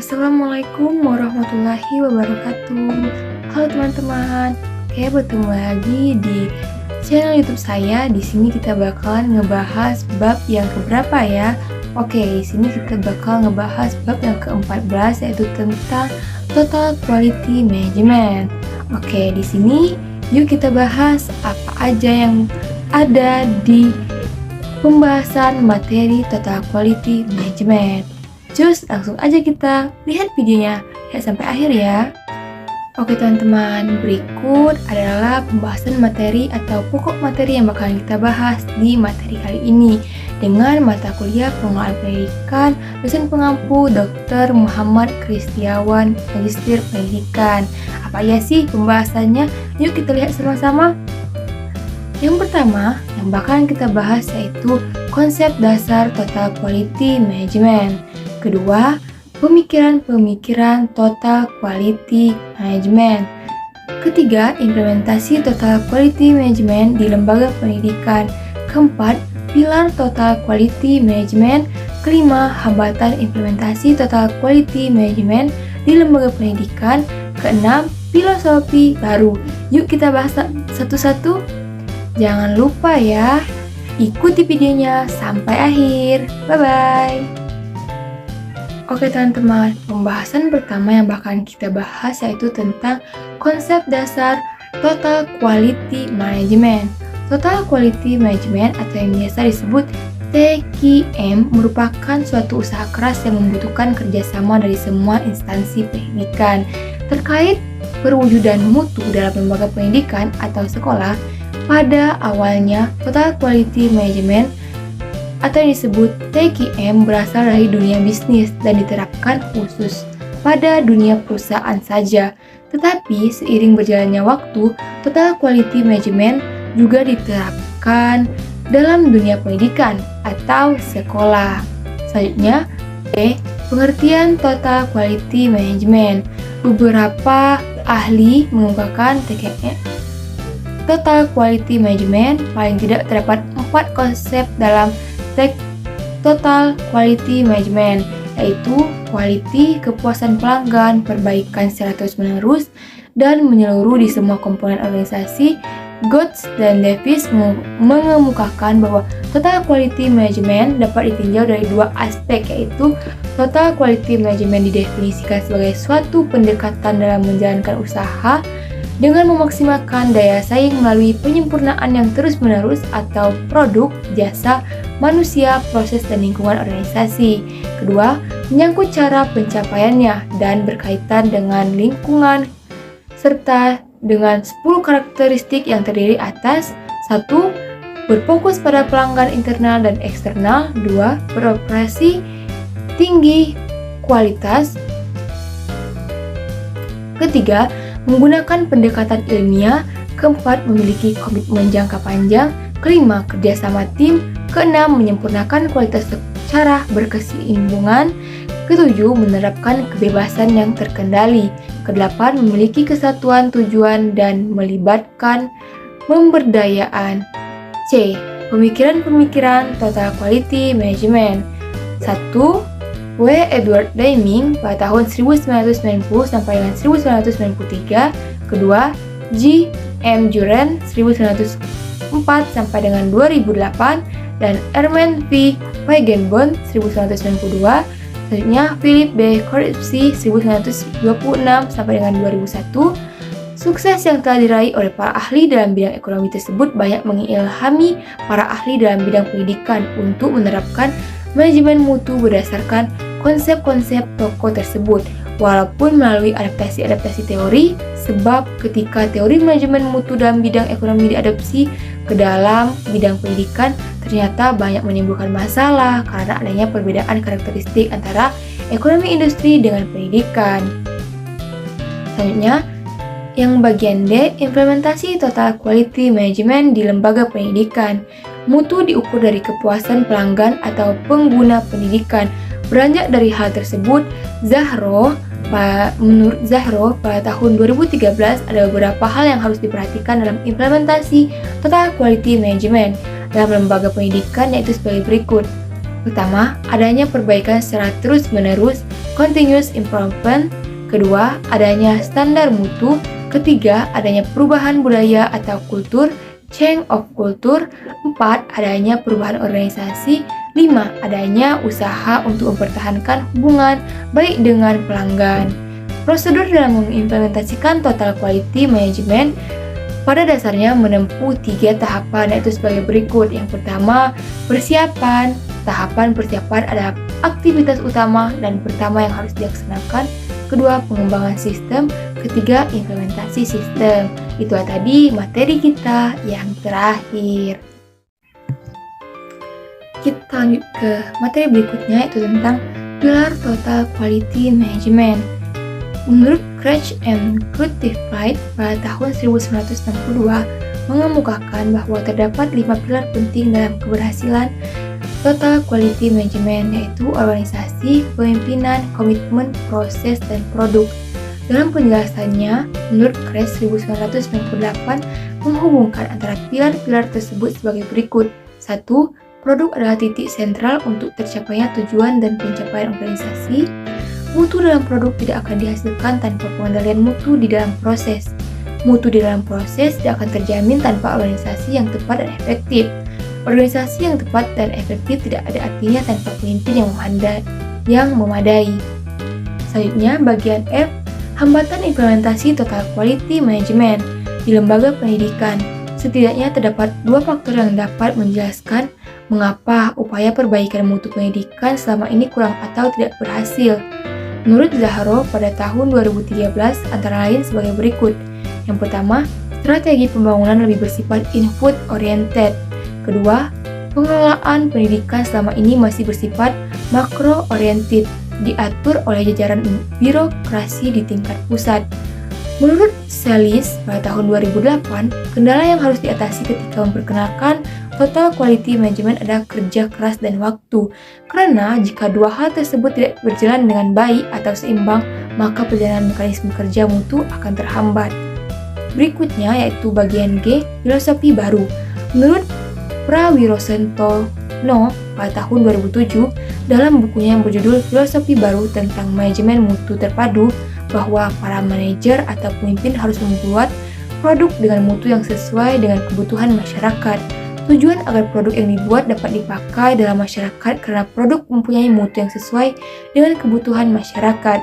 Assalamualaikum warahmatullahi wabarakatuh. Halo teman-teman, bertemu lagi di channel YouTube saya. Di sini kita bakalan ngebahas bab yang keberapa ya? Oke, di sini kita bakal ngebahas bab yang ke-14 yaitu tentang Total Quality Management. Oke, di sini yuk kita bahas apa aja yang ada di pembahasan materi Total Quality Management. Cus, langsung aja kita lihat videonya. Lihat sampai akhir ya. Oke teman-teman, berikut adalah pembahasan materi atau pokok materi yang bakalan kita bahas di materi kali ini dengan mata kuliah pengelolaan pendidikan dosen pengampu Dr. Muhammad Kristiawan, Magister Pendidikan. Apa ya sih pembahasannya? Yuk kita lihat sama-sama. Yang pertama yang bakalan kita bahas yaitu konsep dasar Total Quality Management. Kedua, pemikiran-pemikiran Total Quality Management. Ketiga, implementasi Total Quality Management di lembaga pendidikan. Keempat, pilar Total Quality Management. Kelima, hambatan implementasi Total Quality Management di lembaga pendidikan. Keenam, filosofi baru. Yuk kita bahas satu-satu. Jangan lupa ya, ikuti videonya sampai akhir. Bye-bye. Oke teman-teman, pembahasan pertama yang bakalan kita bahas yaitu tentang konsep dasar Total Quality Management. Total Quality Management atau yang biasa disebut TQM merupakan suatu usaha keras yang membutuhkan kerjasama dari semua instansi pendidikan terkait perwujudan mutu dalam lembaga pendidikan atau sekolah. Pada awalnya, Total Quality Management atau yang disebut TQM berasal dari dunia bisnis dan diterapkan khusus pada dunia perusahaan saja. Tetapi seiring berjalannya waktu, Total Quality Management juga diterapkan dalam dunia pendidikan atau sekolah. Selanjutnya, pengertian Total Quality Management. Beberapa ahli mengungkapkan TQM Total Quality Management paling tidak terdapat 4 konsep dalam Total Quality Management, yaitu quality, kepuasan pelanggan, perbaikan secara terus-menerus dan menyeluruh di semua komponen organisasi. Gotts dan Davis mengemukakan bahwa Total Quality Management dapat ditinjau dari dua aspek, yaitu Total Quality Management didefinisikan sebagai suatu pendekatan dalam menjalankan usaha dengan memaksimalkan daya saing melalui penyempurnaan yang terus-menerus atau produk, jasa, manusia, proses, dan lingkungan organisasi. Kedua, menyangkut cara pencapaiannya dan berkaitan dengan lingkungan serta dengan 10 karakteristik yang terdiri atas 1. Berfokus pada pelanggan internal dan eksternal. 2. Beroperasi tinggi kualitas. Ketiga, menggunakan pendekatan ilmiah. Keempat, memiliki komitmen jangka panjang. Kelima, kerjasama tim. Keenam, menyempurnakan kualitas secara berkesinambungan. Ketujuh, menerapkan kebebasan yang terkendali. Kedelapan, memiliki kesatuan tujuan dan melibatkan pemberdayaan. C. Pemikiran-pemikiran Total Quality Management. 1. W. Edward Deming pada tahun 1990 sampai dengan 1993. Kedua, G. M. Juren 1904 sampai dengan 2008 dan Herman V. Weigenbund 1992. Selanjutnya Philip B. Corpsey 1926 sampai dengan 2001. Sukses yang telah diraih oleh para ahli dalam bidang ekonomi tersebut banyak mengilhami para ahli dalam bidang pendidikan untuk menerapkan manajemen mutu berdasarkan konsep-konsep tokoh tersebut, walaupun melalui adaptasi-adaptasi teori, sebab ketika teori manajemen mutu dalam bidang ekonomi diadopsi ke dalam bidang pendidikan, ternyata banyak menimbulkan masalah karena adanya perbedaan karakteristik antara ekonomi industri dengan pendidikan. Selanjutnya, yang bagian D, implementasi Total Quality Management di lembaga pendidikan. Mutu diukur dari kepuasan pelanggan atau pengguna pendidikan. Beranjak dari hal tersebut, menurut Zahro, pada tahun 2013 ada beberapa hal yang harus diperhatikan dalam implementasi Total Quality Management dalam lembaga pendidikan, yaitu sebagai berikut. Pertama, adanya perbaikan secara terus-menerus. continuous improvement. Kedua, adanya standar mutu. Ketiga, adanya perubahan budaya atau kultur, change of culture. 4, adanya perubahan organisasi. 5, adanya usaha untuk mempertahankan hubungan baik dengan pelanggan. Prosedur dalam mengimplementasikan total quality management pada dasarnya menempuh 3 tahapan, yaitu sebagai berikut. Yang pertama, persiapan. Tahapan persiapan adalah aktivitas utama dan pertama yang harus dilaksanakan. Kedua, pengembangan sistem. Ketiga, implementasi sistem. Itulah tadi materi kita yang terakhir. Kita lanjut ke materi berikutnya, yaitu tentang pilar total quality management. Menurut Craig and Crutchfield pada tahun 1962 mengemukakan bahwa terdapat 5 pilar penting dalam keberhasilan total quality management, yaitu organisasi, pemimpinan, komitmen, proses, dan produk. Dalam penjelasannya, menurut Craig 1998 menghubungkan antara pilar-pilar tersebut sebagai berikut. 1. Produk adalah titik sentral untuk tercapainya tujuan dan pencapaian organisasi. Mutu dalam produk tidak akan dihasilkan tanpa pengendalian mutu di dalam proses. Mutu di dalam proses tidak akan terjamin tanpa organisasi yang tepat dan efektif. Organisasi yang tepat dan efektif tidak ada artinya tanpa pemimpin yang memadai. Selanjutnya, bagian F, hambatan implementasi total quality management di lembaga pendidikan. Setidaknya terdapat 2 faktor yang dapat menjelaskan mengapa upaya perbaikan mutu pendidikan selama ini kurang atau tidak berhasil. Menurut Zahro pada tahun 2013 antara lain sebagai berikut. Yang pertama, strategi pembangunan lebih bersifat input oriented. Kedua, pengelolaan pendidikan selama ini masih bersifat makro oriented, diatur oleh jajaran birokrasi di tingkat pusat. Menurut Celis pada tahun 2008, kendala yang harus diatasi ketika memperkenalkan total quality management adalah kerja keras dan waktu. Karena jika dua hal tersebut tidak berjalan dengan baik atau seimbang, maka perjalanan mekanisme kerja mutu akan terhambat. Berikutnya yaitu bagian G, filosofi baru. Menurut Prawirosentono pada tahun 2007 dalam bukunya yang berjudul Filosofi Baru tentang Manajemen Mutu Terpadu, bahwa para manajer atau pemimpin harus membuat produk dengan mutu yang sesuai dengan kebutuhan masyarakat. Tujuan agar produk yang dibuat dapat dipakai dalam masyarakat karena produk mempunyai mutu yang sesuai dengan kebutuhan masyarakat.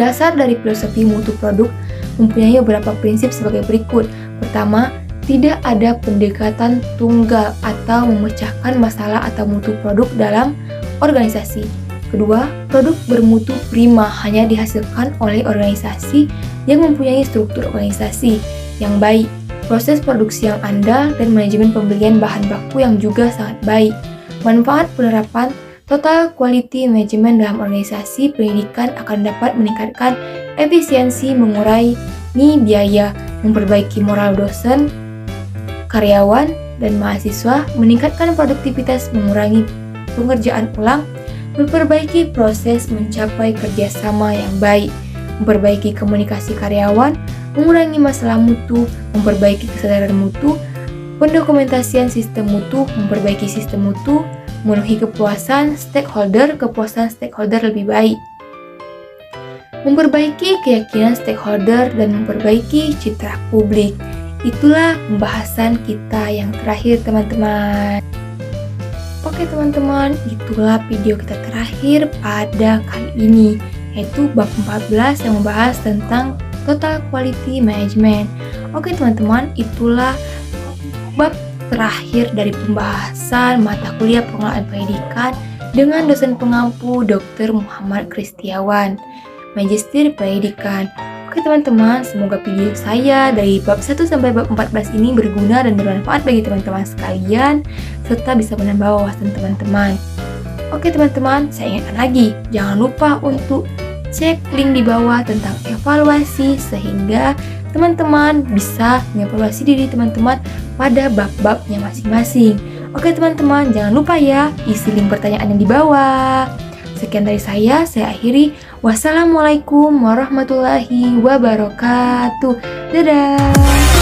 Dasar dari filosofi mutu produk mempunyai beberapa prinsip sebagai berikut. Pertama, tidak ada pendekatan tunggal atau memecahkan masalah atau mutu produk dalam organisasi. Kedua, produk bermutu prima hanya dihasilkan oleh organisasi yang mempunyai struktur organisasi yang baik, proses produksi yang andal, dan manajemen pembelian bahan baku yang juga sangat baik. Manfaat penerapan total quality management dalam organisasi pendidikan akan dapat meningkatkan efisiensi, mengurangi biaya, memperbaiki moral dosen, karyawan, dan mahasiswa, meningkatkan produktivitas, mengurangi pengerjaan ulang, memperbaiki proses mencapai kerjasama yang baik, memperbaiki komunikasi karyawan, mengurangi masalah mutu, memperbaiki kesadaran mutu, pendokumentasian sistem mutu, memperbaiki sistem mutu, memenuhi kepuasan stakeholder lebih baik, memperbaiki keyakinan stakeholder, dan memperbaiki citra publik. Itulah pembahasan kita yang terakhir, teman-teman. Oke teman-teman, itulah video kita terakhir pada kali ini, yaitu bab 14 yang membahas tentang total quality management. Oke teman-teman, itulah bab terakhir dari pembahasan mata kuliah pengelolaan pendidikan dengan dosen pengampu Dr. Muhammad Kristiawan, Magister Pendidikan. Oke teman-teman, semoga video saya dari bab 1 sampai bab 14 ini berguna dan bermanfaat bagi teman-teman sekalian, serta bisa menambah wawasan teman-teman. Oke teman-teman, saya ingatkan lagi, jangan lupa untuk cek link di bawah tentang evaluasi, sehingga teman-teman bisa mengevaluasi diri teman-teman pada bab-babnya masing-masing. Oke teman-teman, jangan lupa ya, isi link pertanyaannya di bawah. Sekian dari saya akhiri. Wassalamualaikum warahmatullahi wabarakatuh. Dadah.